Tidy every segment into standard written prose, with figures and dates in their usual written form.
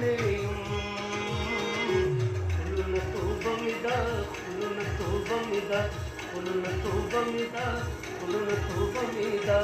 کړې یم ښکلونه توبه مې ده ښکلونه توبه مې ده ښکلونه توبه مې ده ښکلونه توبه مې ده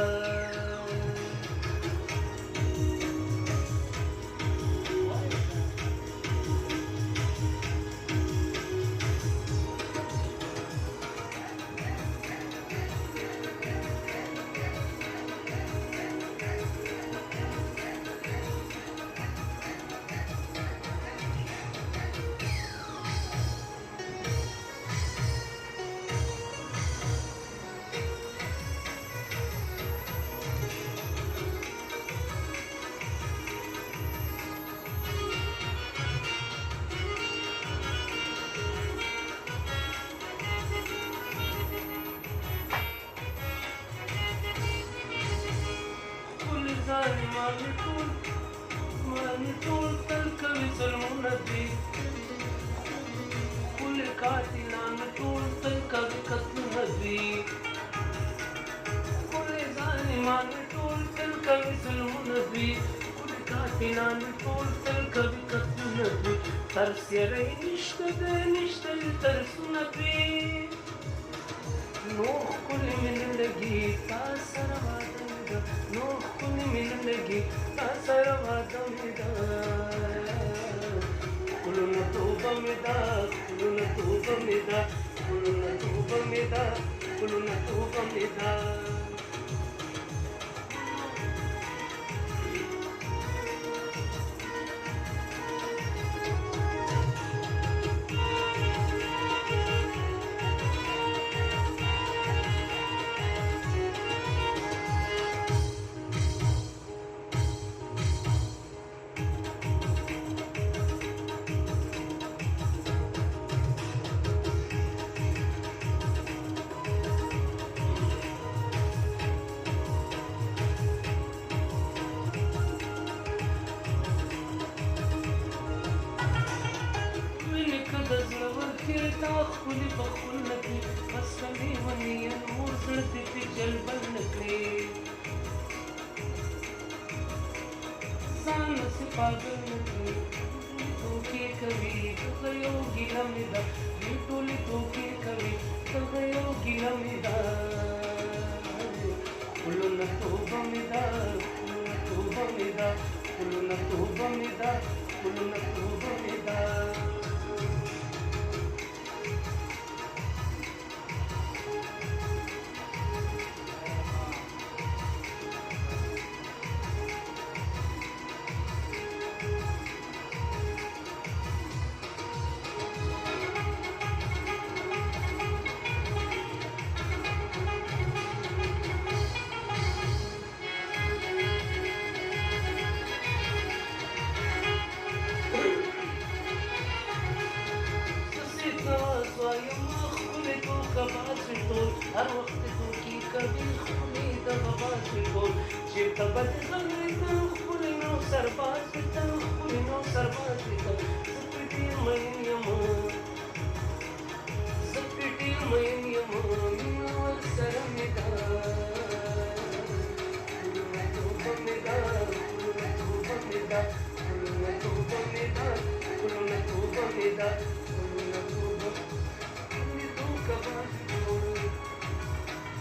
ماني ټول تل کوي ظلمونه دي ښکلي قاتلان ټول تل کوي قتلونه دي ښکلي ظالمان ټول تل کوي ظلمونه دي ښکلي قاتلان ټول تل کوي قتلونه دي ترس یری نشته دی نشته دي ترسونه دي نور ښکلي مې نه لګي تا سره واده مې ده نور ښکلي مې نه لګي تا سره واده مې ده ښکلونه توبه مې ده ښکلونه توبه مې ده ښکلونه توبه مې ده ښکلونه توبه مې ده تا ښکلي بخونه دي بس کمې ونې نور زړه دې پې جلبل نه کړې ځان نسې پاگل نه کړې ټوکې کوي دغه یو ګیله مې ده دې ټولې ټوکې کوي دغه یو ګیله مې ده ښکلونه توبه مې ده ښکلونه توبه مې ده ښکلونه توبه مې ده ښکلونه توبه مې ده هر وخت ټوکې کوي ښکلې دغه باسې ټول چېرته به دې غلی ده ښکلې نو سرباز